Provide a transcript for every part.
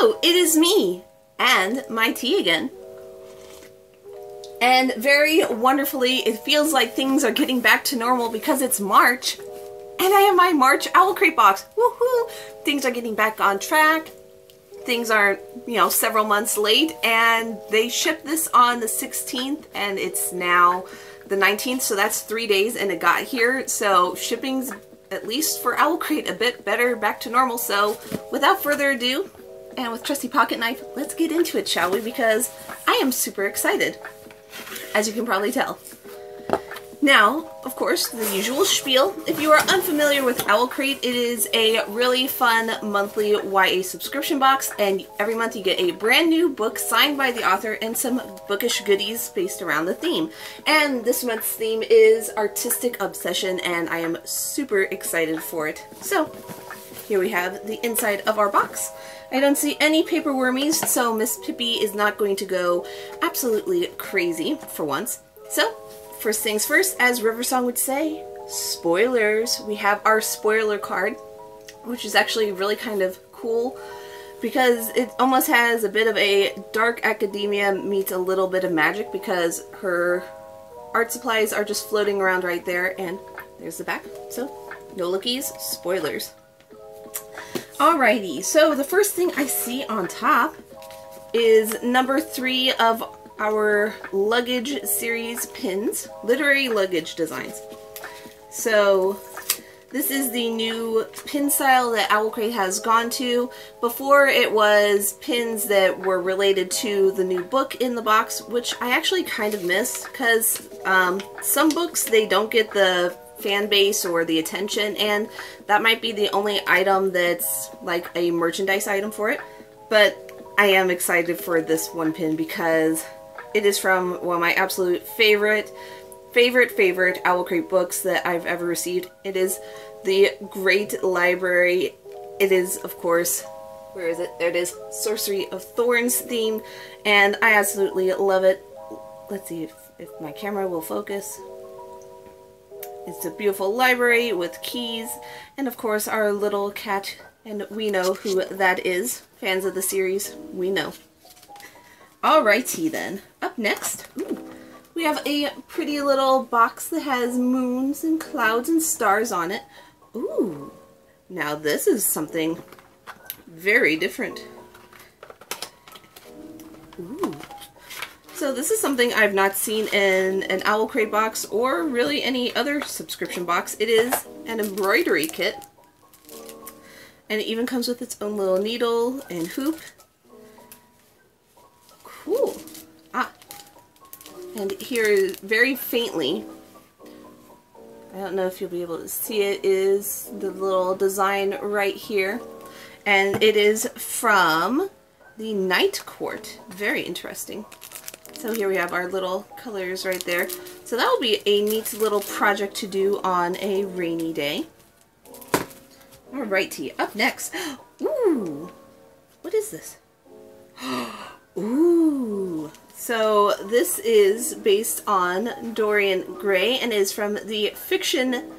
Hello, it is me and my tea again. And very wonderfully, it feels like things are getting back to normal because it's March. And I have my March Owlcrate box. Woohoo! Things are getting back on track. Things are, several months late, and they shipped this on the 16th, and it's now the 19th, so that's 3 days, and it got here. So shipping's, at least for Owlcrate, a bit better, back to normal. So without further ado, and with trusty pocket knife, let's get into it, shall we? Because I am super excited, as you can probably tell. Now, of course, the usual spiel. If you are unfamiliar with Owlcrate, it is a really fun monthly YA subscription box, and every month you get a brand new book signed by the author and some bookish goodies based around the theme. And this month's theme is Artistic Obsession, and I am super excited for it. So, here we have the inside of our box. I don't see any paper wormies, so Miss Pippi is not going to go absolutely crazy for once. So, first things first, as Riversong would say, spoilers. We have our spoiler card, which is actually really kind of cool because it almost has a bit of a dark academia meets a little bit of magic, because her art supplies are just floating around right there, and there's the back. So, no lookies, spoilers. Alrighty, so the first thing I see on top is number 3 of our luggage series pins, literary luggage designs. So this is the new pin style that Owlcrate has gone to. Before, it was pins that were related to the new book in the box, which I actually kind of miss, because some books, they don't get the fan base or the attention, and that might be the only item that's like a merchandise item for it. But I am excited for this one pin because it is from one of my absolute favorite Owlcrate books that I've ever received. It is The Great Library. It is, of course, where is it? There it is, Sorcery of Thorns themed, and I absolutely love it. Let's see if my camera will focus. It's a beautiful library with keys, and of course our little cat, and we know who that is. Fans of the series, we know. Alrighty then. Up next, we have a pretty little box that has moons and clouds and stars on it. Ooh, now this is something very different. Ooh. So this is something I've not seen in an Owlcrate box or really any other subscription box. It is an embroidery kit, and it even comes with its own little needle and hoop. Cool. And here, very faintly, I don't know if you'll be able to see it, is the little design right here. And it is from the Night Court. Very interesting. So here we have our little colors right there. So that will be a neat little project to do on a rainy day. Alrighty, up next. Ooh! What is this? Ooh! So this is based on Dorian Gray and is from the Fiction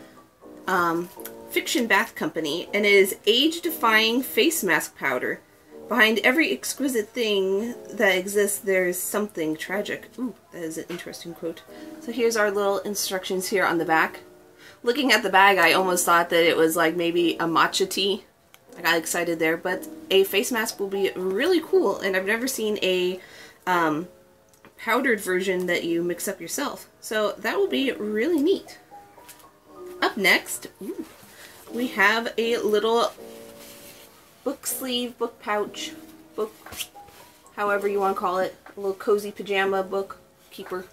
Bath Company, and it is age-defying face mask powder. Behind every exquisite thing that exists, there is something tragic. Ooh, that is an interesting quote. So here's our little instructions here on the back. Looking at the bag, I almost thought that it was like maybe a matcha tea. I got excited there, but a face mask will be really cool, and I've never seen a powdered version that you mix up yourself. So that will be really neat. Up next, we have a little book sleeve, book pouch, book, however you want to call it, a little cozy pajama book keeper.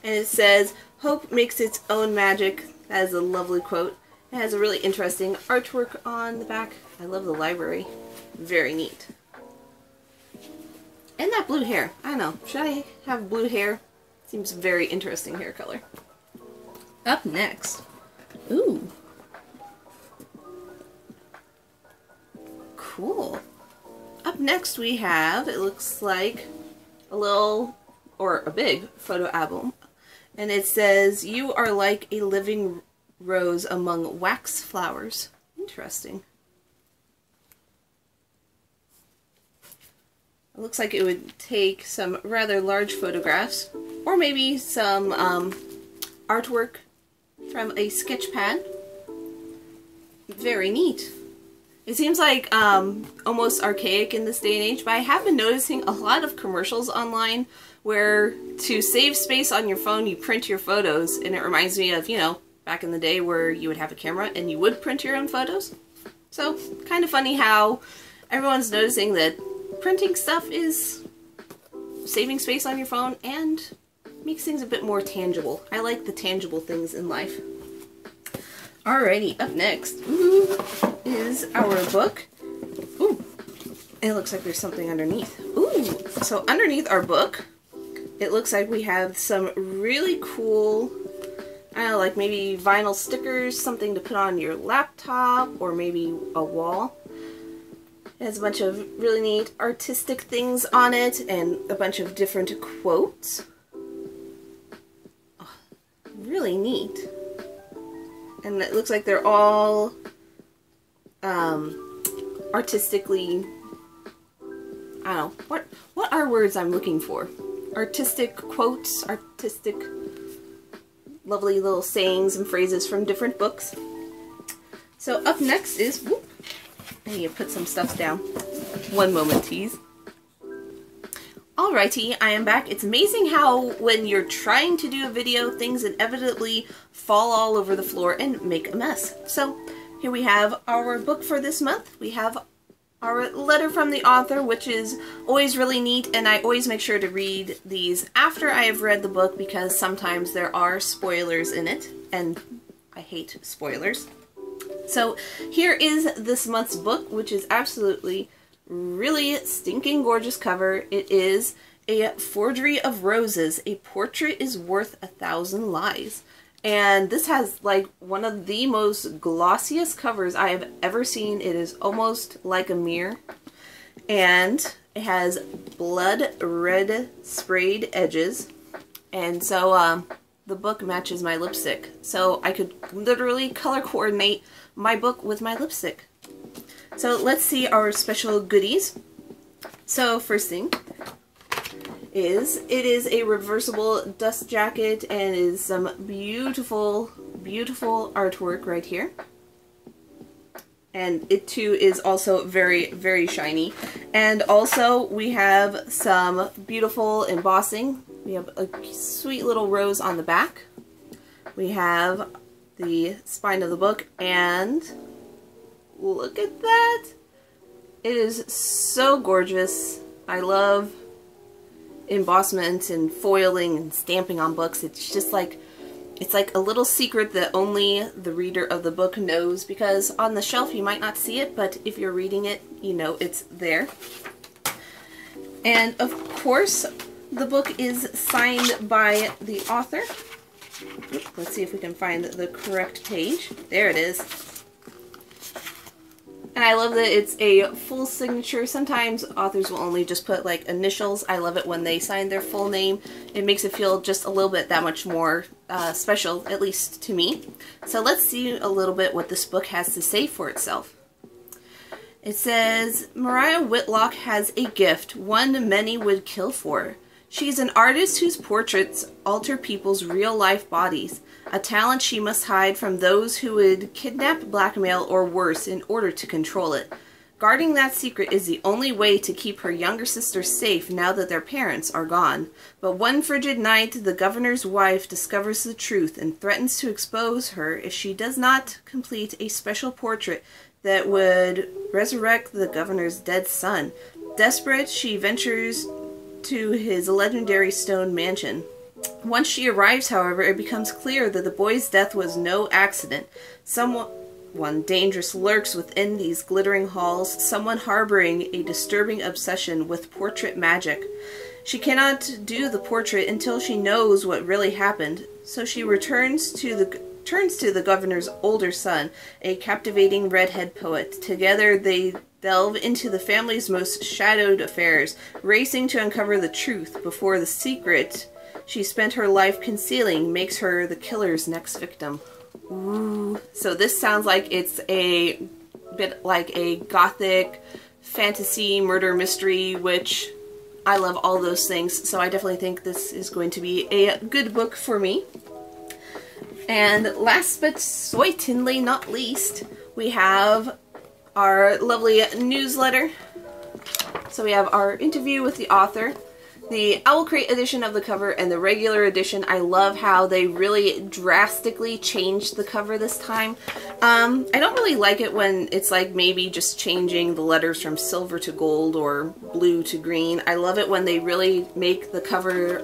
And it says, "Hope makes its own magic." That is a lovely quote. It has a really interesting artwork on the back. I love the library. Very neat. And that blue hair. I don't know. Should I have blue hair? Seems very interesting hair color. Up next. Ooh. Cool. Up next we have, it looks like a little, or a big photo album. And it says, "You are like a living rose among wax flowers." Interesting. It looks like it would take some rather large photographs, or maybe some artwork from a sketch pad. Very neat. It seems like almost archaic in this day and age, but I have been noticing a lot of commercials online where to save space on your phone, you print your photos, and it reminds me of, you know, back in the day where you would have a camera and you would print your own photos. So, kind of funny how everyone's noticing that printing stuff is saving space on your phone and makes things a bit more tangible. I like the tangible things in life. Alrighty, up next is our book. Ooh, it looks like there's something underneath. Ooh, so underneath our book, it looks like we have some really cool, I don't know, like maybe vinyl stickers, something to put on your laptop, or maybe a wall. It has a bunch of really neat artistic things on it, and a bunch of different quotes. Oh, really neat. And it looks like they're all artistically, I don't know, what are words I'm looking for? Artistic quotes, artistic, lovely little sayings and phrases from different books. So up next is, whoop, I need to put some stuff down. One moment, tease. Alrighty, I am back. It's amazing how when you're trying to do a video, things inevitably fall all over the floor and make a mess. So here we have our book for this month. We have our letter from the author, which is always really neat, and I always make sure to read these after I have read the book because sometimes there are spoilers in it, and I hate spoilers. So here is this month's book, which is absolutely really stinking gorgeous cover. It is A Forgery of Roses, A Portrait is Worth 1,000 Lies. And this has like one of the most glossiest covers I have ever seen. It is almost like a mirror. And it has blood red sprayed edges. And so the book matches my lipstick. So I could literally color coordinate my book with my lipstick. So let's see our special goodies. So first thing is, it is a reversible dust jacket and is some beautiful, beautiful artwork right here. And it too is also very, very shiny. And also we have some beautiful embossing. We have a sweet little rose on the back. We have the spine of the book, and look at that! It is so gorgeous. I love embossment and foiling and stamping on books. It's just like, it's like a little secret that only the reader of the book knows, because on the shelf you might not see it, but if you're reading it, you know it's there. And of course, the book is signed by the author. Let's see if we can find the correct page. There it is. And I love that it's a full signature. Sometimes authors will only just put like initials. I love it when they sign their full name. It makes it feel just a little bit that much more special, at least to me. So let's see a little bit what this book has to say for itself. It says, Mariah Whitlock has a gift, one many would kill for. She's an artist whose portraits alter people's real-life bodies, a talent she must hide from those who would kidnap, blackmail, or worse in order to control it. Guarding that secret is the only way to keep her younger sisters safe now that their parents are gone. But one frigid night, the governor's wife discovers the truth and threatens to expose her if she does not complete a special portrait that would resurrect the governor's dead son. Desperate, she ventures to his legendary stone mansion. Once she arrives, however, it becomes clear that the boy's death was no accident. Someone dangerous lurks within these glittering halls, someone harboring a disturbing obsession with portrait magic. She cannot do the portrait until she knows what really happened, so she turns to the governor's older son, a captivating redhead poet. Together they delve into the family's most shadowed affairs, racing to uncover the truth before the secret she spent her life concealing makes her the killer's next victim. Ooh. So this sounds like it's a bit like a gothic fantasy murder mystery, which I love all those things, so I definitely think this is going to be a good book for me. And last but certainly not least, we have our lovely newsletter. So we have our interview with the author, the Owlcrate edition of the cover, and the regular edition. I love how they really drastically changed the cover this time. I don't really like it when it's like maybe just changing the letters from silver to gold or blue to green. I love it when they really make the cover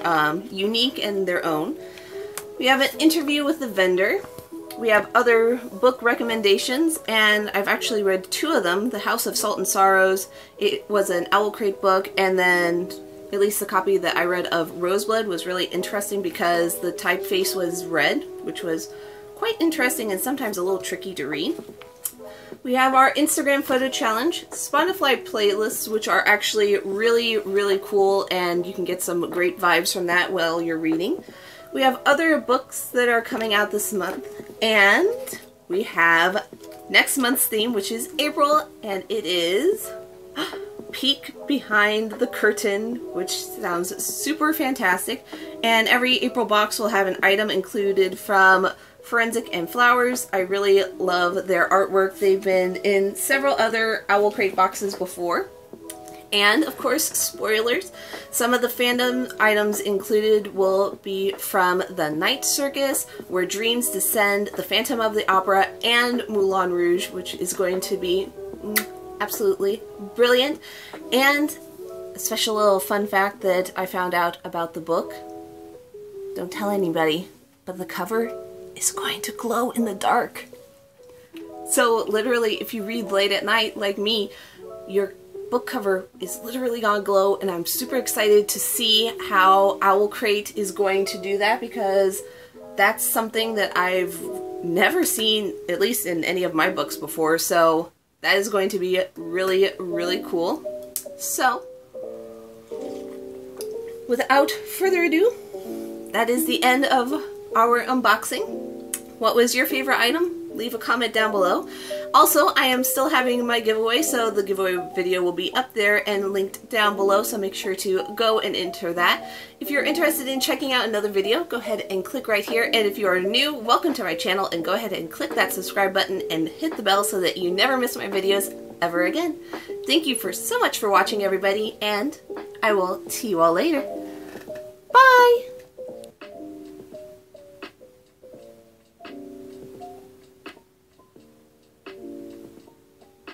unique and their own. We have an interview with the vendor. We have other book recommendations, and I've actually read 2 of them. The House of Salt and Sorrows, it was an Owlcrate book, and then at least the copy that I read of Roseblood was really interesting because the typeface was red, which was quite interesting and sometimes a little tricky to read. We have our Instagram photo challenge, Spotify playlists, which are actually really, really cool, and you can get some great vibes from that while you're reading. We have other books that are coming out this month, and we have next month's theme, which is April, and it is Peek Behind the Curtain, which sounds super fantastic. And every April box will have an item included from Forensic and Flowers. I really love their artwork. They've been in several other Owlcrate boxes before. And, of course, spoilers, some of the fandom items included will be from The Night Circus, Where Dreams Descend, The Phantom of the Opera, and Moulin Rouge, which is going to be absolutely brilliant. And a special little fun fact that I found out about the book, don't tell anybody, but the cover is going to glow in the dark. So literally, if you read late at night like me, your book cover is literally gonna glow, and I'm super excited to see how Owlcrate is going to do that, because that's something that I've never seen, at least in any of my books before, so that is going to be really, really cool. So, without further ado, that is the end of our unboxing. What was your favorite item? Leave a comment down below. Also, I am still having my giveaway, so the giveaway video will be up there and linked down below, so make sure to go and enter that. If you're interested in checking out another video, go ahead and click right here. And if you are new, welcome to my channel, and go ahead and click that subscribe button and hit the bell so that you never miss my videos ever again. Thank you so much for watching, everybody, and I will see you all later. Bye!